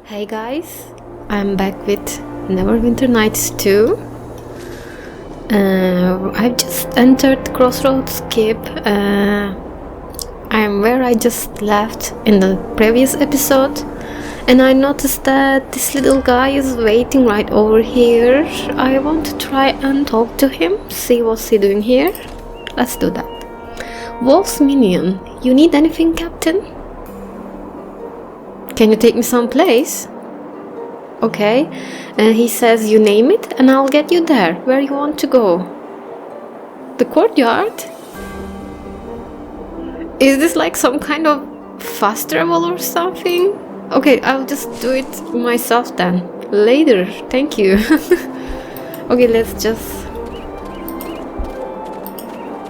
Hey guys, I'm back with Neverwinter Nights 2. I've just entered Crossroads Keep. I'm where I just left in the previous episode, and I noticed that this little guy is waiting right over here. I want to try and talk to him, see what's he doing here. Let's do that. Wolf's Minion, you need anything, Captain? Can you take me someplace? Okay, and he says you name it and I'll get you there, where you want to go. The courtyard? Is this like some kind of fast travel or something? Okay, I'll just do it myself then. Later, thank you. Okay, let's just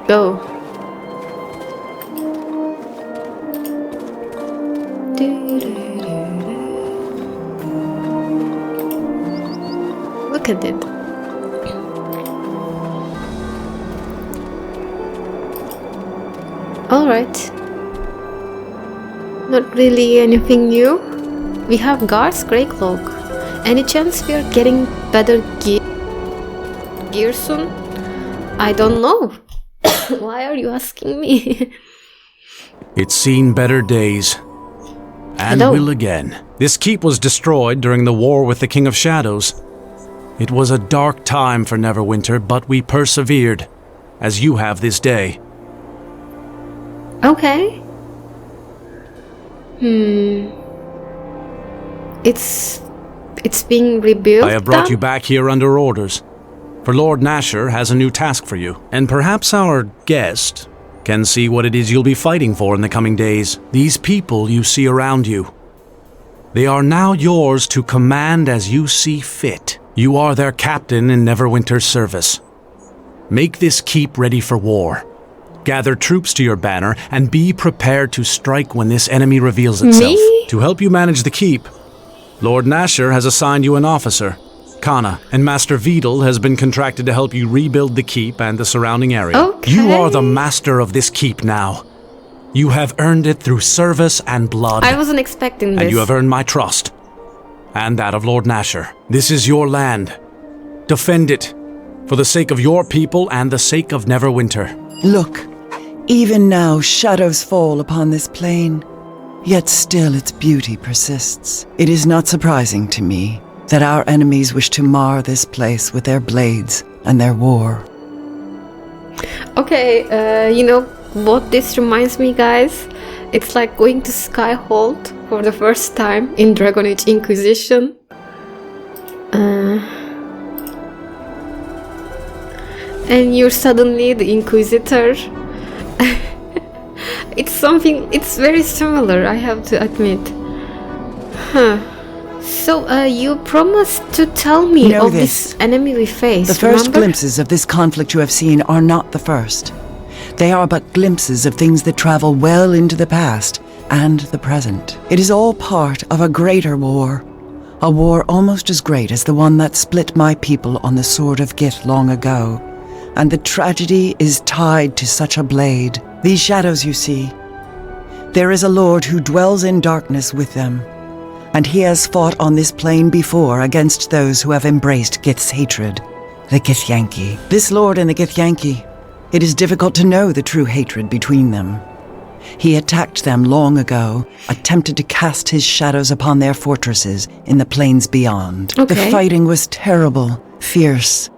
go. Look at it. Alright. Not really anything new. We have Guard's Grey Cloak. Any chance we are getting better gear soon? I don't know. Why are you asking me? It's seen better days. And Hello. will again. This keep was destroyed during the war with the King of Shadows. It was a dark time for Neverwinter, but we persevered, as you have this day. Okay. It's being rebuilt. I have brought then? you back here under orders, for Lord Nasher has a new task for you, and perhaps our guest can see what it is you'll be fighting for in the coming days. These people you see around you, they are now yours to command as you see fit. You are their captain in Neverwinter's service. Make this keep ready for war. Gather troops to your banner and be prepared to strike when this enemy reveals itself. Me? To help you manage the keep, Lord Nasher has assigned you an officer, Kana, and Master Vidal has been contracted to help you rebuild the keep and the surrounding area. Okay. You are the master of this keep now. You have earned it through service and blood. I wasn't expecting this. And you have earned my trust, and that of Lord Nasher. This is your land. Defend it, for the sake of your people and the sake of Neverwinter. Look, even now shadows fall upon this plain, yet still its beauty persists. It is not surprising to me that our enemies wish to mar this place with their blades and their war. Okay, you know what this reminds me, guys? It's like going to Skyhold for the first time in Dragon Age Inquisition. And you're suddenly the Inquisitor. It's very similar, I have to admit. So, you promised to tell me Know of this enemy we face, The first remember? glimpses of this conflict you have seen are not the first. They are but glimpses of things that travel well into the past and the present. It is all part of a greater war. A war almost as great as the one that split my people on the Sword of Gith long ago. And the tragedy is tied to such a blade. These shadows you see, there is a lord who dwells in darkness with them. And he has fought on this plane before against those who have embraced Gith's hatred, the Githyanki. This lord and the Githyanki, it is difficult to know the true hatred between them. He attacked them long ago, attempted to cast his shadows upon their fortresses in the plains beyond. Okay. The fighting was terrible, fierce,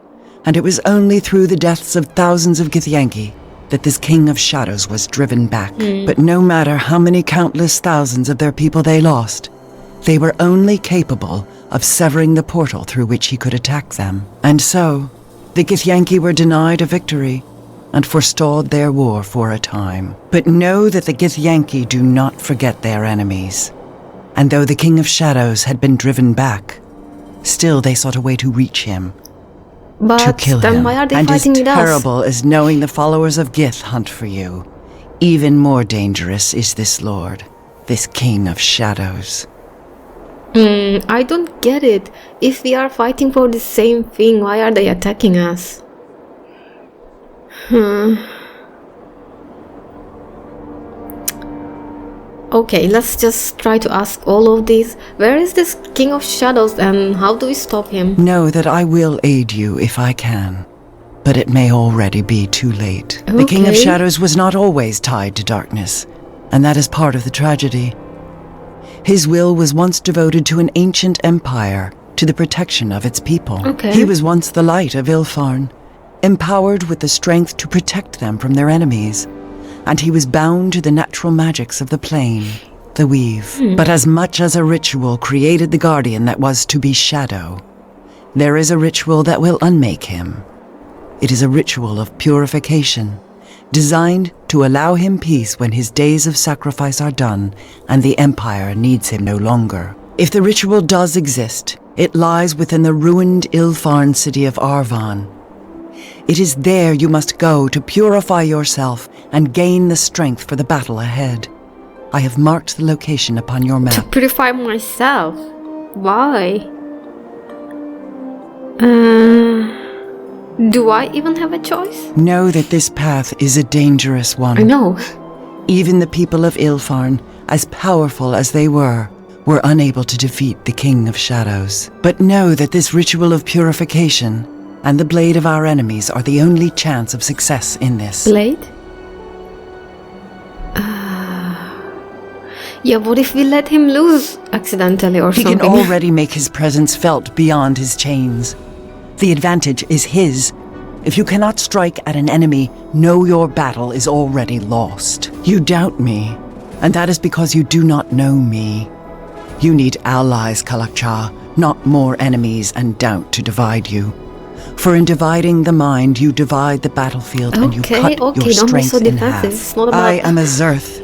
and it was only through the deaths of thousands of Githyanki that this King of Shadows was driven back. But no matter how many countless thousands of their people they lost, they were only capable of severing the portal through which he could attack them. And so, the Githyanki were denied a victory and forestalled their war for a time. But know that the Githyanki do not forget their enemies. And though the King of Shadows had been driven back, still they sought a way to reach him, But to kill then him. why are they And as fighting with us? terrible as knowing the followers of Gith hunt for you, even more dangerous is this lord, this King of Shadows. I don't get it. If we are fighting for the same thing, why are they attacking us? Okay, let's just try to ask all of these. Where is this King of Shadows and how do we stop him? Know that I will aid you if I can, but it may already be too late. The King of Okay. Shadows was not always tied to darkness, and that is part of the tragedy. His will was once devoted to an ancient empire, to the protection of its people. Okay. He was once the light of Ilfarn, empowered with the strength to protect them from their enemies, and he was bound to the natural magics of the plane, the weave. But as much as a ritual created the guardian that was to be Shadow, there is a ritual that will unmake him. It is a ritual of purification, designed to allow him peace when his days of sacrifice are done and the Empire needs him no longer. If the ritual does exist, it lies within the ruined Ilfarn city of Arvan. It is there you must go to purify yourself and gain the strength for the battle ahead. I have marked the location upon your To map. purify myself. Why? Do I even have a choice? Know that this path is a dangerous one. I know. Even the people of Ilfarn, as powerful as they were unable to defeat the King of Shadows. But know that this ritual of purification and the blade of our enemies are the only chance of success in this. Blade? Yeah, what if we let him lose accidentally or He something? can already make his presence felt beyond his chains. The advantage is his. If you cannot strike at an enemy, know your battle is already lost. You doubt me, and that is because you do not know me. You need allies, Kalakcha, not more enemies and doubt to divide you. For in dividing the mind, you divide the battlefield and you cut your don't be strength so in defensive. half. It's not about... I am a Zerth,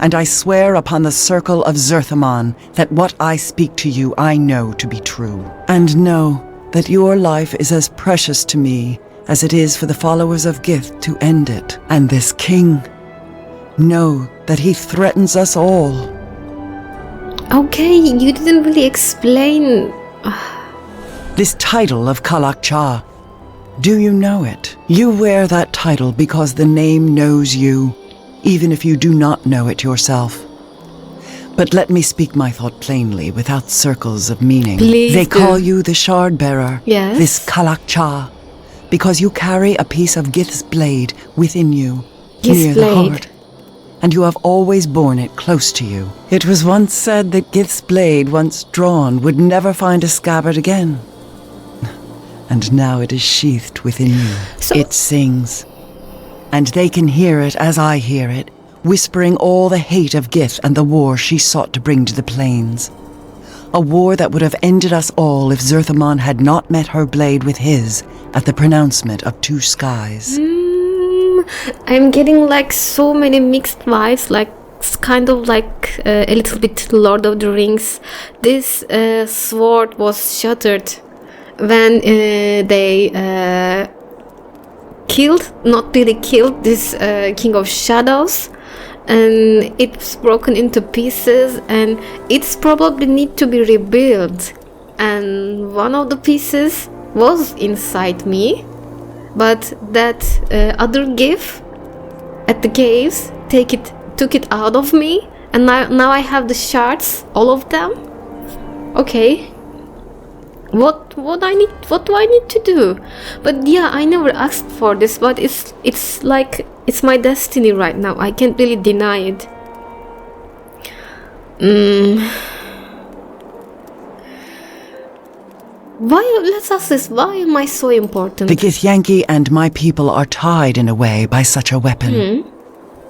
and I swear upon the circle of Zerthaman that what I speak to you I know to be true. And know that your life is as precious to me as it is for the followers of Gith to end it. And this king, know that he threatens us all. Okay, you didn't really explain... This title of Kalakcha, do you know it? You wear that title because the name knows you, even if you do not know it yourself. But let me speak my thought plainly, without circles of meaning. Please They do. call you the Shard Bearer, Yes. this Kalakcha, because you carry a piece of Gith's blade within you, Gith's near the blade. heart. And you have always borne it close to you. It was once said that Gith's blade, once drawn, would never find a scabbard again. And now it is sheathed within you. So- It sings. And they can hear it as I hear it, whispering all the hate of Gith and the war she sought to bring to the plains. A war that would have ended us all if Zerthaman had not met her blade with his at the pronouncement of two skies. I'm getting like so many mixed vibes, like it's kind of like a little bit Lord of the Rings. This sword was shattered when they not really killed this King of Shadows, and it's broken into pieces, and it's probably need to be rebuilt. And one of the pieces was inside me, but that other gift at the caves took it out of me, and now I have the shards, all of them. Okay, what do I need to do? But yeah, I never asked for this, but it's like it's my destiny right now. I can't really deny it. Let's ask this. Why am I so important? The Githyanki and my people are tied in a way by such a weapon.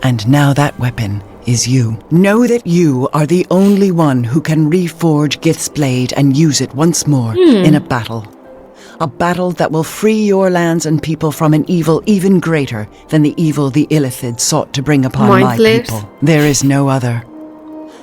And now that weapon is you. Know that you are the only one who can reforge Gith's blade and use it once more in a battle. A battle that will free your lands and people from an evil even greater than the evil the Illithid sought to bring upon Mind my flayers? people. There is no other.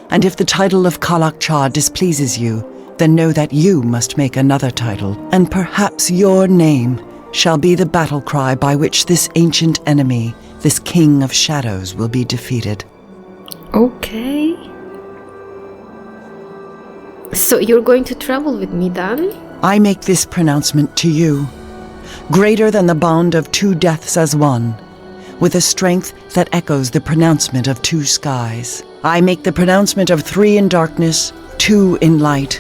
And if the title of Kalakcha displeases you, then know that you must make another title, and perhaps your name shall be the battle cry by which this ancient enemy, this King of Shadows, will be defeated. Okay. So you're going to travel with me then? I make this pronouncement to you, greater than the bond of two deaths as one, with a strength that echoes the pronouncement of two skies. I make the pronouncement of 3 in darkness, 2 in light.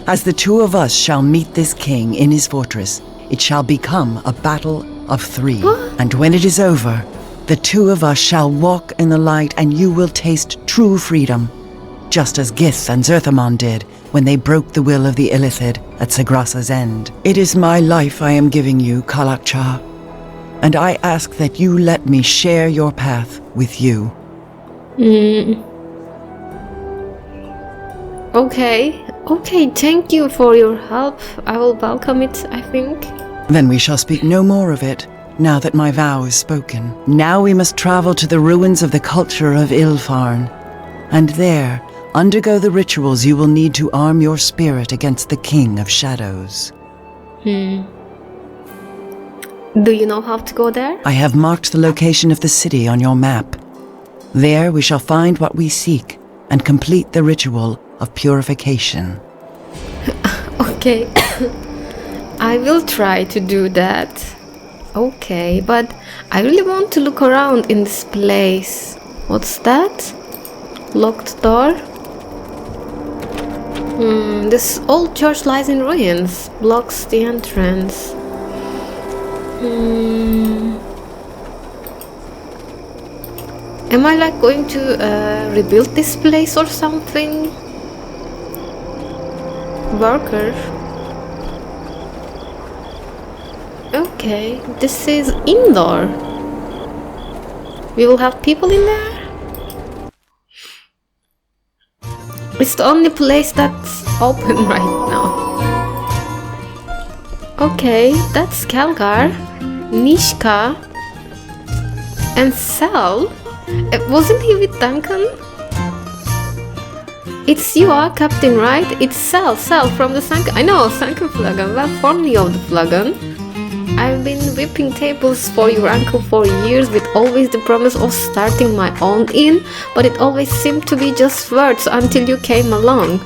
As the 2 of us shall meet this king in his fortress, it shall become a battle of 3. And when it is over, the 2 of us shall walk in the light, and you will taste true freedom, just as Gith and Zerthamon did when they broke the will of the Illithid at Sagrasa's end. It is my life I am giving you, Kalakcha, and I ask that you let me share your path with you. Okay, thank you for your help. I will welcome it, I think. Then we shall speak no more of it, now that my vow is spoken. Now we must travel to the ruins of the culture of Ilfarn, and there undergo the rituals you will need to arm your spirit against the King of Shadows. Do you know how to go there? I have marked the location of the city on your map. There we shall find what we seek and complete the ritual of purification. Okay. I will try to do that. Okay, but I really want to look around in this place. What's that? Locked door? This old church lies in ruins. Blocks the entrance. Am I like going to rebuild this place or something? Worker. Okay, this is indoor. We will have people in there? It's the only place that's open right now. Okay, that's Kalgar, Nishka, and Sal. Wasn't he with Duncan? It's you, Captain, right? It's Sal from the Sunken... I know, Sunken Flagon, well, formerly of the Flagon. I've been whipping tables for your uncle for years with always the promise of starting my own inn, but it always seemed to be just words until you came along.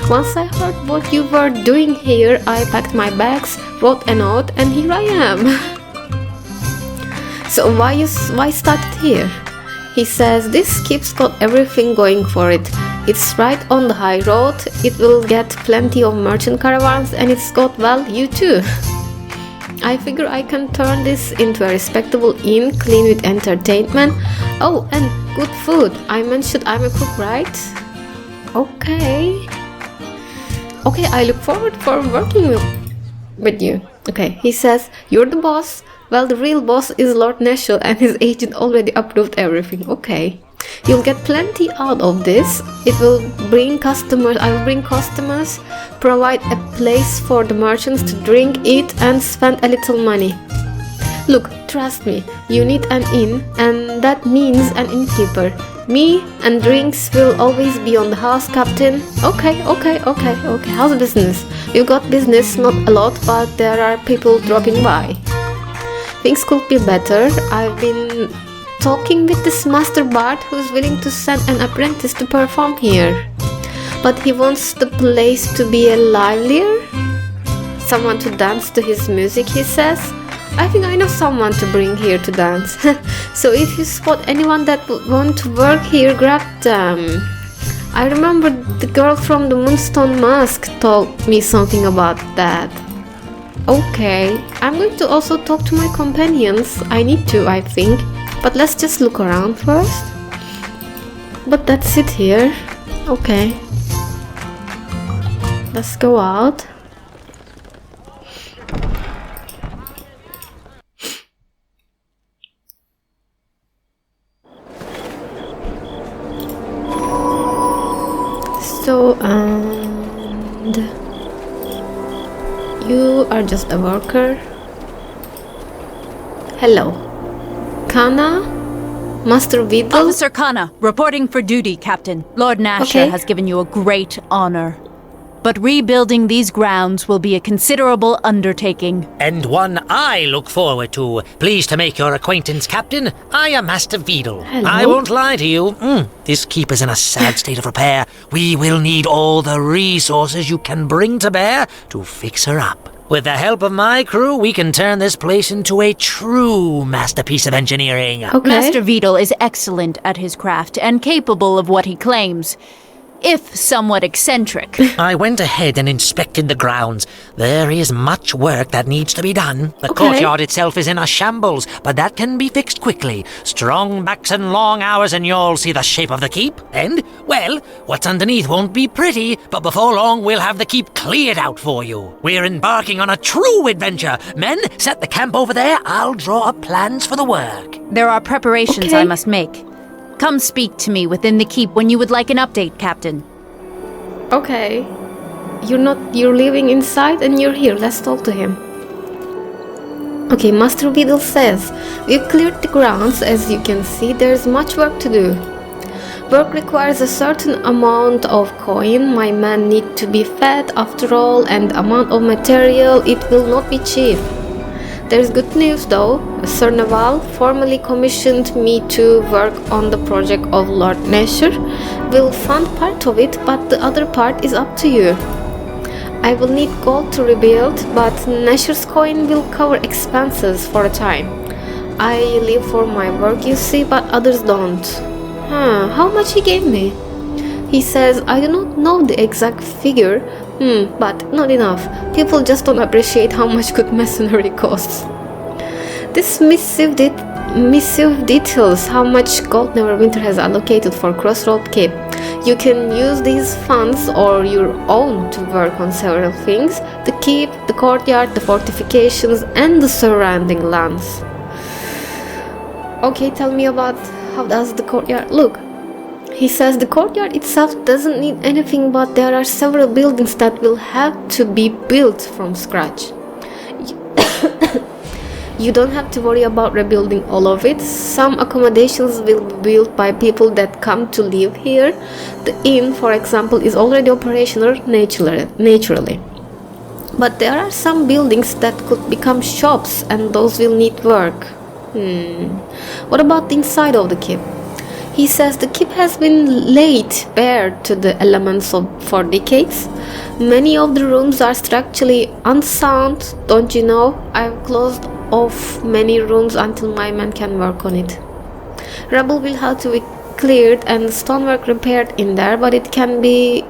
Once I heard what you were doing here, I packed my bags, wrote a note, and here I am. So why started here? He says this keep's got everything going for it. It's right on the high road, it will get plenty of merchant caravans, and it's got, well, you too. I figure I can turn this into a respectable inn, clean with entertainment. Oh, and good food. I mentioned I'm a cook, right? Okay, I look forward for working with you. Okay, he says, you're the boss. Well, the real boss is Lord Nashel, and his agent already approved everything. Okay. You'll get plenty out of this. It will bring customers. I will bring customers, provide a place for the merchants to drink, eat, and spend a little money. Look, trust me, you need an inn, and that means an innkeeper. Me and drinks will always be on the house, Captain. Okay. How's business? We've got business, not a lot, but there are people dropping by. Things could be better. I've been talking with this master bard who's willing to send an apprentice to perform here. But he wants the place to be a livelier. Someone to dance to his music, he says. I think I know someone to bring here to dance. So if you spot anyone that would want to work here, grab them. I remember the girl from the Moonstone Mask told me something about that. Okay, I'm going to also talk to my companions. I need to, I think. But let's just look around first. But that's it here. Okay. Let's go out. So, and you are just a worker. Hello. Kana? Master Vidal? Officer Kana, reporting for duty, Captain. Lord Nasher has given you a great honor. But rebuilding these grounds will be a considerable undertaking. And one I look forward to. Pleased to make your acquaintance, Captain. I am Master Vidal. Hello. I won't lie to you. This keep is in a sad state of repair. We will need all the resources you can bring to bear to fix her up. With the help of my crew, we can turn this place into a true masterpiece of engineering. Okay. Master Vidal is excellent at his craft and capable of what he claims, if somewhat eccentric. I went ahead and inspected the grounds. There is much work that needs to be done. The Okay. courtyard itself is in a shambles, but that can be fixed quickly. Strong backs and long hours and you'll see the shape of the keep. And, well, what's underneath won't be pretty, but before long we'll have the keep cleared out for you. We're embarking on a true adventure. Men, set the camp over there. I'll draw up plans for the work. There are preparations Okay. I must make. Come speak to me within the keep when you would like an update, Captain. Okay. You're living inside and you're here. Let's talk to him. Okay, Master Vidal says, we've cleared the grounds. As you can see, there's much work to do. Work requires a certain amount of coin. My men need to be fed after all, and the amount of material, it will not be cheap. There's good news though. Sir Naval formally commissioned me to work on the project of Lord Nasher. We'll fund part of it, but the other part is up to you. I will need gold to rebuild, but Nasher's coin will cover expenses for a time. I live for my work, you see, but others don't. How much he gave me? He says, I do not know the exact figure, but not enough. People just don't appreciate how much good masonry costs. This missive details how much gold Neverwinter has allocated for Crossroad Keep. You can use these funds or your own to work on several things: the keep, the courtyard, the fortifications, and the surrounding lands. Okay, tell me about how does the courtyard look? He says the courtyard itself doesn't need anything, but there are several buildings that will have to be built from scratch. You don't have to worry about rebuilding all of it. Some accommodations will be built by people that come to live here. The inn, for example, is already operational naturally. But there are some buildings that could become shops, and those will need work. What about the inside of the keep? He says the keep has been laid bare to the elements for decades. Many of the rooms are structurally unsound. Don't you know? I've closed off many rooms until my men can work on it. Rubble will have to be cleared and stonework repaired in there, but it can be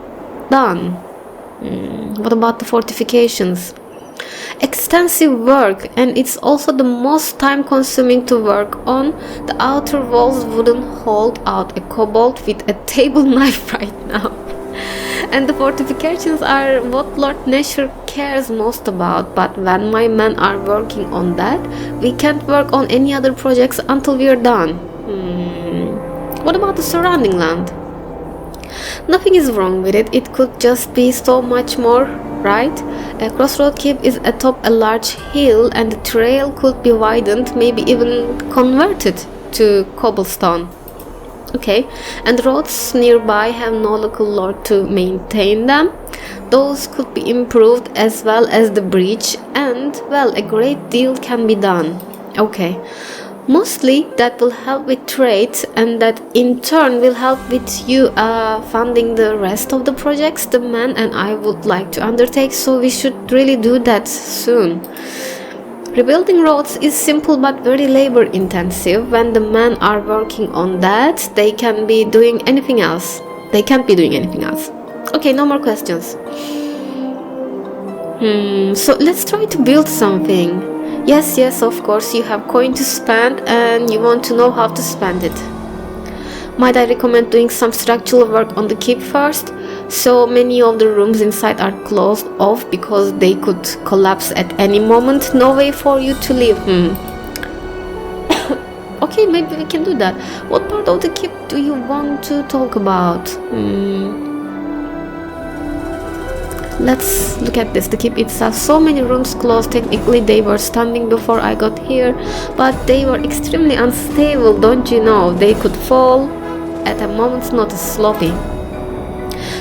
done. What about the fortifications? Extensive work, and it's also the most time consuming to work on. The outer walls wouldn't hold out a kobold with a table knife right now. And the fortifications are what Lord Nasher cares most about, but when my men are working on that, we can't work on any other projects until we are done. What about the surrounding land? Nothing is wrong with it. It could just be so much more, right? A Crossroad Keep is atop a large hill, and the trail could be widened, maybe even converted to cobblestone. Okay, and the roads nearby have no local lord to maintain them. Those could be improved, as well as the bridge, and, well, a great deal can be done. Okay, mostly that will help with trade, and that in turn will help with you funding the rest of the projects the man and I would like to undertake, so we should really do that soon. Rebuilding roads is simple but very labor intensive. When the men are working on that, they can't be doing anything else. Okay, no more questions. So let's try to build something. Yes, of course, you have coin to spend and you want to know how to spend it. Might I recommend doing some structural work on the keep first? So many of the rooms inside are closed off because they could collapse at any moment. No way for you to live. Okay, maybe we can do that. What part of the keep do you want to talk about? Let's look at this. The keep itself. So many rooms closed. Technically they were standing before I got here, but they were extremely unstable, don't you know? They could fall at a moment's notice. Sloppy.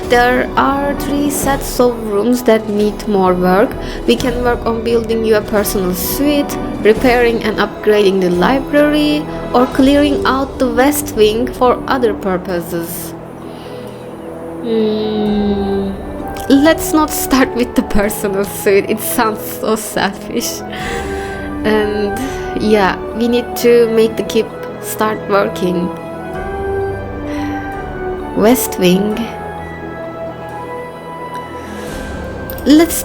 There are 3 sets of rooms that need more work. We can work on building you a personal suite, repairing and upgrading the library, or clearing out the west wing for other purposes. let's not start with the personal suit. It sounds so selfish. And yeah, we need to make the keep start working. West Wing. Let's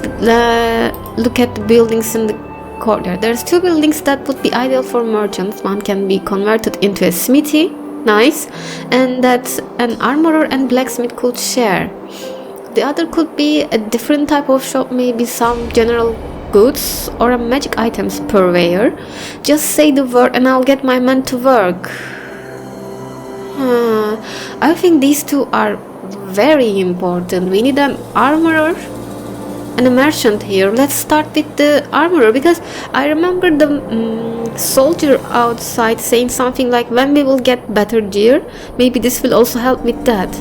look at the buildings in the courtyard. There's 2 buildings that would be ideal for merchants. One can be converted into a smithy, nice, and that an armorer and blacksmith could share. The other could be a different type of shop, maybe some general goods or a magic items purveyor. Just say the word and I'll get my men to work. I think these 2 are very important. We need an armorer and a merchant here. Let's start with the armorer, because I remember the soldier outside saying something like, when we will get better gear, maybe this will also help with that.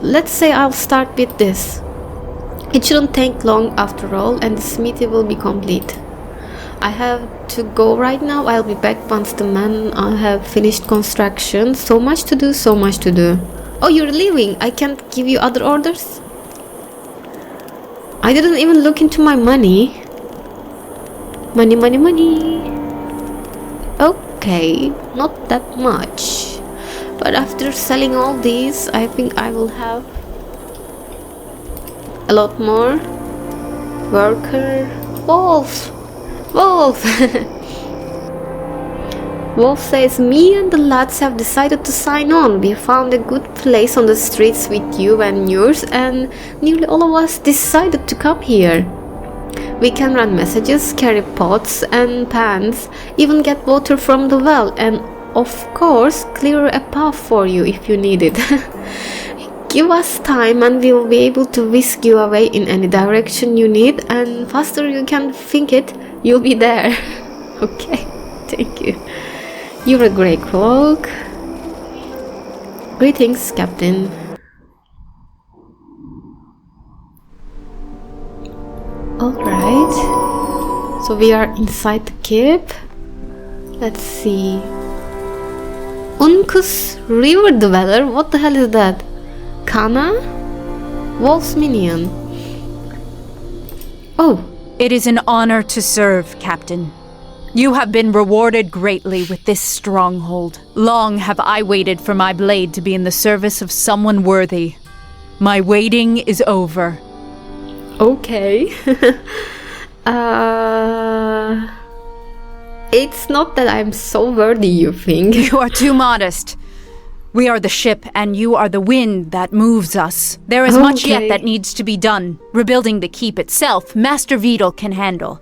Let's say I'll start with this. It shouldn't take long after all, and the smithy will be complete. I have to go right now. I'll be back once the men have finished construction. So much to do, so much to do. Oh, you're leaving. I can't give you other orders? I didn't even look into my money. Money, money, money. Okay, not that much. But after selling all these, I think I will have a lot more. Worker. Wolf. Wolf. Wolf says, me and the lads have decided to sign on. We found a good place on the streets with you and yours, and nearly all of us decided to come here. We can run messages, carry pots and pans, even get water from the well, and of course clear a path for you if you need it. Give us time and we'll be able to whisk you away in any direction you need, and faster you can think it, you'll be there. Okay, thank you. You're a grey cloak. Greetings, Captain. Alright. So we are inside the keep. Let's see. Uncas River Dweller? What the hell is that? Kana? Wolf's minion. Oh. It is an honor to serve, Captain. You have been rewarded greatly with this stronghold. Long have I waited for my blade to be in the service of someone worthy. My waiting is over. Okay. It's not that I'm so worthy, you think. You are too modest. We are the ship, and you are the wind that moves us. There is much yet that needs to be done. Rebuilding the keep itself, Master Vidal can handle.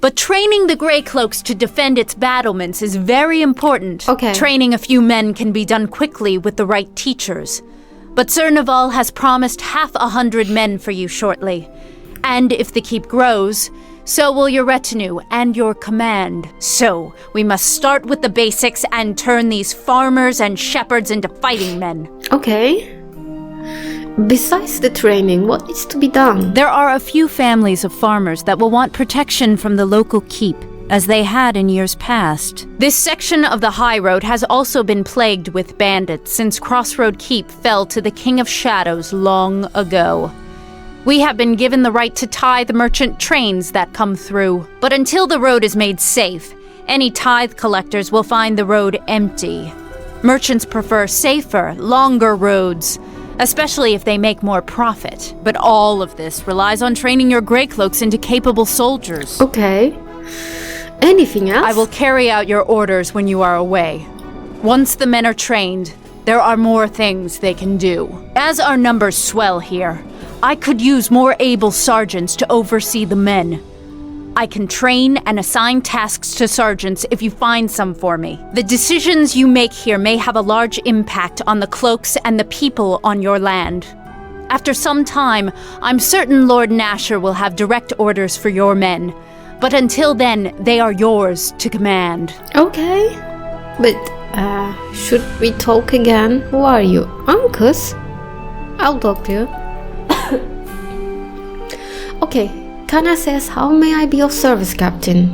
But training the Grey Cloaks to defend its battlements is very important. Okay. Training a few men can be done quickly with the right teachers. But Sir Naval has promised 100 men for you shortly. And if the keep grows, so will your retinue and your command. So, we must start with the basics and turn these farmers and shepherds into fighting men. Okay. Besides the training, what needs to be done? There are a few families of farmers that will want protection from the local keep, as they had in years past. This section of the high road has also been plagued with bandits since Crossroad Keep fell to the King of Shadows long ago. We have been given the right to tithe merchant trains that come through, but until the road is made safe, any tithe collectors will find the road empty. Merchants prefer safer, longer roads, especially if they make more profit. But all of this relies on training your Grey Cloaks into capable soldiers. Okay. Anything else? I will carry out your orders when you are away. Once the men are trained, there are more things they can do. As our numbers swell here, I could use more able sergeants to oversee the men. I can train and assign tasks to sergeants if you find some for me. The decisions you make here may have a large impact on the cloaks and the people on your land. After some time, I'm certain Lord Nasher will have direct orders for your men. But until then, they are yours to command. Okay. But, should we talk again? Who are you? Uncas? I'll talk to you. Okay. Kana says, how may I be of service, Captain?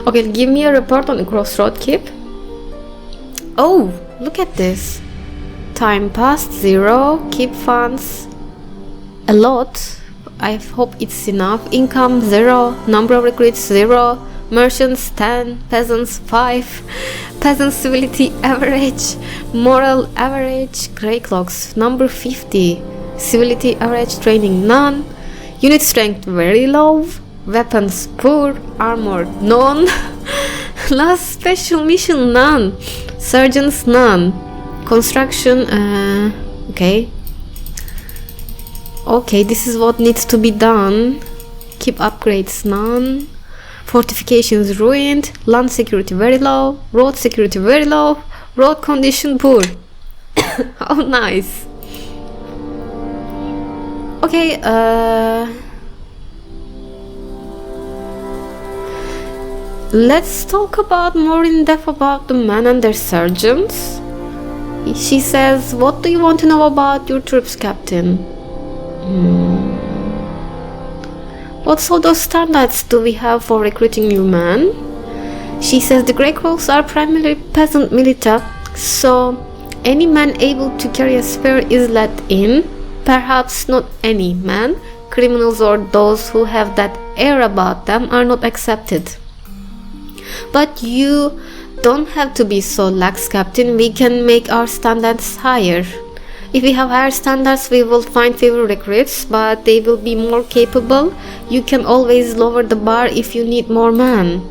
Okay, give me a report on the Crossroad Keep. Oh, look at this. Time past 0, keep funds a lot. I hope it's enough. Income 0, number of recruits 0, merchants 10, peasants 5, peasant civility average, moral average, grey clocks number 50, civility average, training none, unit strength very low, weapons poor, armor none, last special mission none, surgeons none, construction okay, this is what needs to be done. Keep upgrades none, fortifications ruined, land security very low, road security very low, road condition poor. How nice. Okay, let's talk about more in depth about the men and their surgeons. She says, what do you want to know about your troops, Captain? What sort of standards do we have for recruiting new men? She says the Grey Cloaks are primarily peasant militia, so any man able to carry a spear is let in. Perhaps not any man. Criminals or those who have that air about them are not accepted. But you don't have to be so lax, Captain. We can make our standards higher. If we have higher standards, we will find fewer recruits, but they will be more capable. You can always lower the bar if you need more men.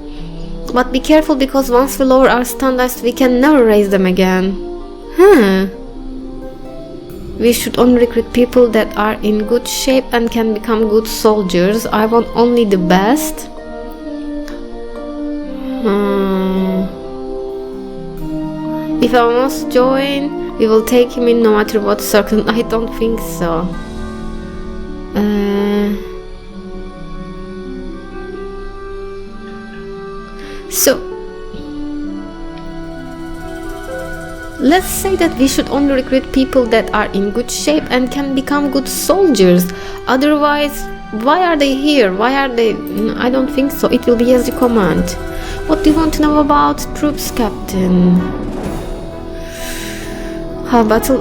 But be careful, because once we lower our standards, we can never raise them again. We should only recruit people that are in good shape and can become good soldiers. I want only the best. If I must join, we will take him in no matter what circle. I don't think so. So let's say that we should only recruit people that are in good shape and can become good soldiers. Otherwise, why are they here? Why are they? I don't think so. It will be as you command. What do you want to know about troops, Captain? How battle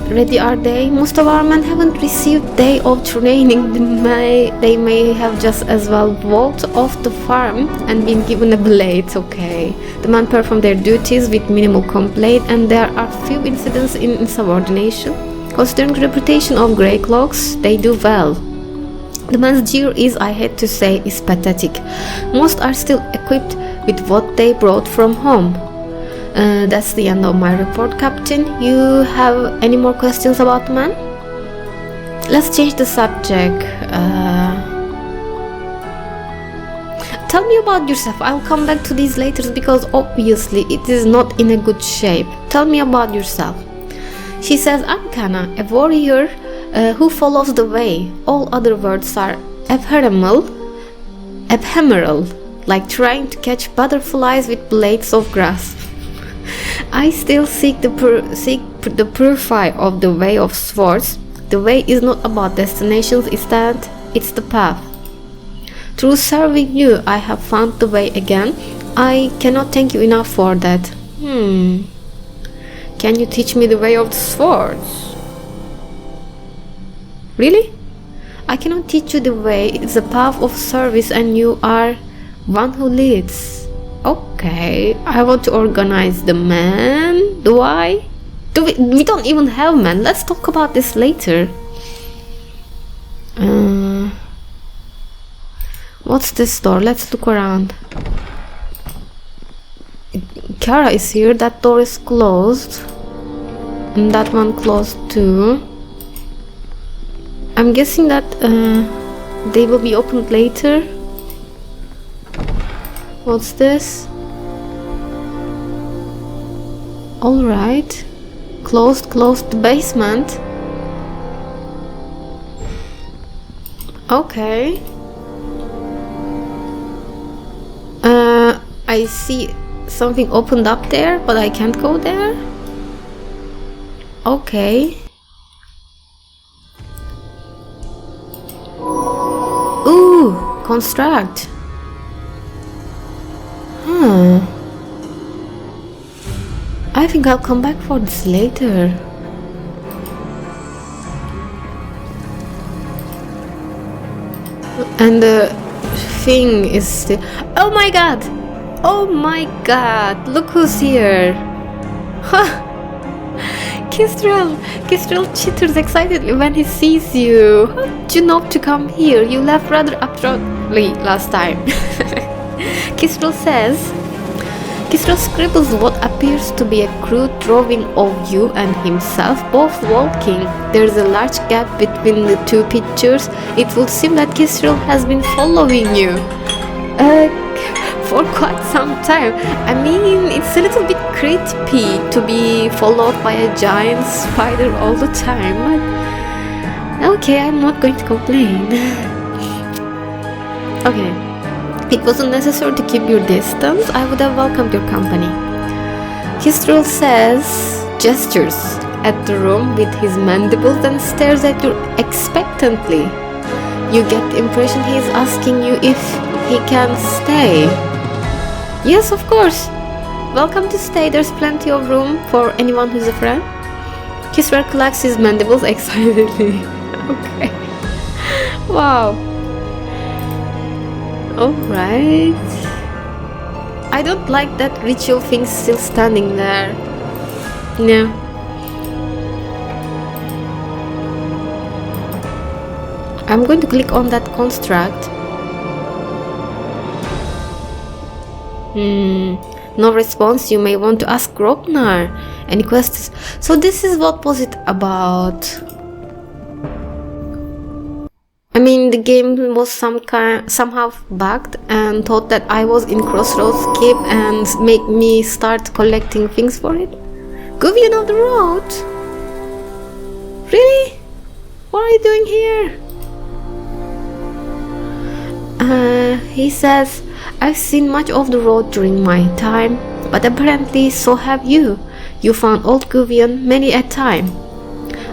ready are they? Most of our men haven't received day of training. They may have just as well walked off the farm and been given a blade. Okay. The men perform their duties with minimal complaint, and there are few incidents in insubordination. Considering the reputation of Grey Cloaks, they do well. The man's gear is, I hate to say, is pathetic. Most are still equipped with what they brought from home. That's the end of my report, Captain. You have any more questions about the man? Let's change the subject. Tell me about yourself. I'll come back to these later, because obviously it is not in a good shape. Tell me about yourself. She says, I'm Kana, a warrior who follows the way. All other words are ephemeral, like trying to catch butterflies with blades of grass. I still seek the purify of the way of swords. The way is not about destinations, it's the path. Through serving you, I have found the way again. I cannot thank you enough for that. Can you teach me the way of the swords? Really? I cannot teach you the way. It's a path of service, and you are one who leads. Okay, I want to organize the men. Do I? We don't even have men. Let's talk about this later. What's this door? Let's look around. Kara is here. That door is closed. And that one closed too. I'm guessing that they will be opened later. What's this? Alright. Closed the basement. Okay. I see something opened up there, but I can't go there. Okay. Ooh, construct. I think I'll come back for this later. And the thing is still... Oh my god! Oh my god! Look who's here! Huh! Kistrel chitters excitedly when he sees you. How did you know to come here? You left rather abruptly last time. Kistrel scribbles what appears to be a crude drawing of you and himself both walking. There's a large gap between the two pictures. It would seem that Kistrel has been following you for quite some time. I mean, it's a little bit creepy to be followed by a giant spider all the time, but okay, I'm not going to complain. Okay, it wasn't necessary to keep your distance. I would have welcomed your company. Kistrel gestures at the room with his mandibles and stares at you expectantly. You get the impression he is asking you if he can stay. Yes, of course. Welcome to stay. There's plenty of room for anyone who's a friend. Kistrel clacks his mandibles excitedly. Okay. Wow. Alright. I don't like that ritual thing still standing there. No. I'm going to click on that construct. No response. You may want to ask Grobnar. Any questions? So this is what was it about? I mean, the game was somehow bugged and thought that I was in Crossroads Keep and make me start collecting things for it. Guvian of the road? Really? What are you doing here? He says, I've seen much of the road during my time, but apparently so have you. You found old Guvian many a time.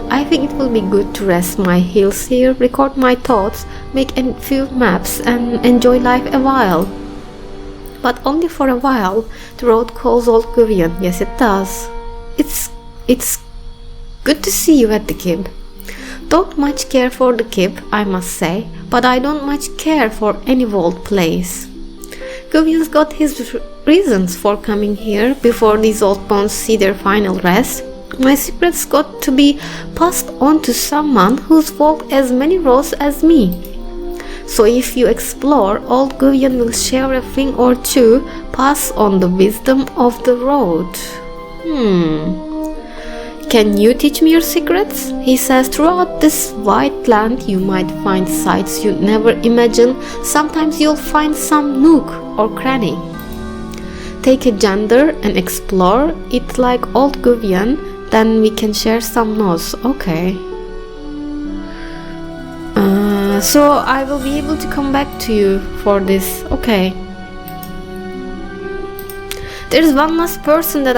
I think it will be good to rest my heels here, record my thoughts, make a few maps and enjoy life a while. But only for a while. The road calls old Guvian. Yes, it does. It's good to see you at the keep. Don't much care for the keep, I must say, but I don't much care for any vault place. Guvian's got his reasons for coming here before these old bones see their final rest. My secret's got to be passed on to someone who's walked as many roads as me. So if you explore, old Guvian will share a thing or two, pass on the wisdom of the road. Can you teach me your secrets? He says, throughout this wide land you might find sights you'd never imagine. Sometimes you'll find some nook or cranny. Take a gander and explore it like old Guvian, then we can share some notes. Okay. So I will be able to come back to you for this. Okay. There's one last person that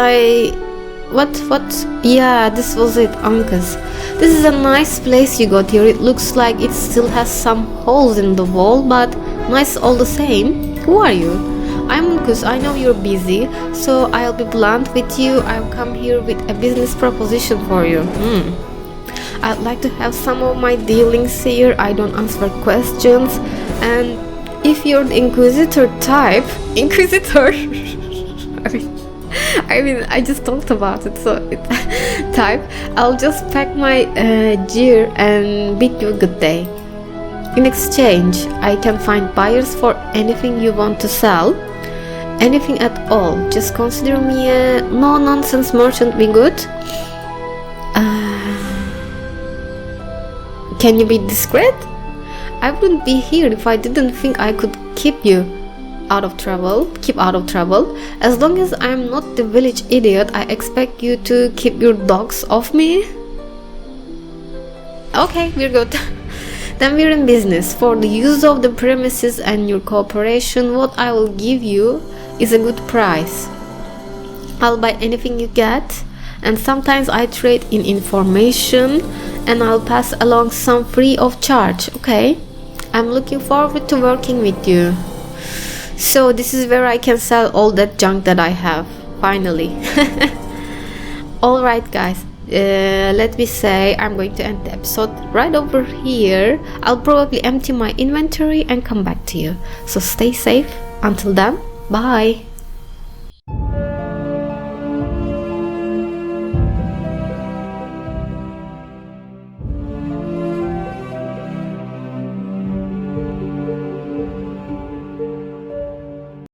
What? Yeah, this was it, Ankas. This is a nice place you got here. It looks like it still has some holes in the wall, but nice all the same. Who are you? I'm Ankas. I know you're busy, so I'll be blunt with you. I've come here with a business proposition for you. I'd like to have some of my dealings here. I don't answer questions, and if you're the Inquisitor type... Inquisitor? I just talked about it, so type. I'll just pack my gear and bid you a good day. In exchange, I can find buyers for anything you want to sell. Anything at all. Just consider me a no-nonsense merchant. Be good? Can you be discreet? I wouldn't be here if I didn't think I could keep out of trouble. As long as I'm not the village idiot, I expect you to keep your dogs off me. Okay, we're good. Then we're in business. For the use of the premises and your cooperation, what I will give you is a good price. I'll buy anything you get, and sometimes I trade in information, and I'll pass along some free of charge. Okay? I'm looking forward to working with you. So this is where I can sell all that junk that I have, finally. Alright guys, let me say I'm going to end the episode right over here. I'll probably empty my inventory and come back to you. So stay safe. Until then, bye.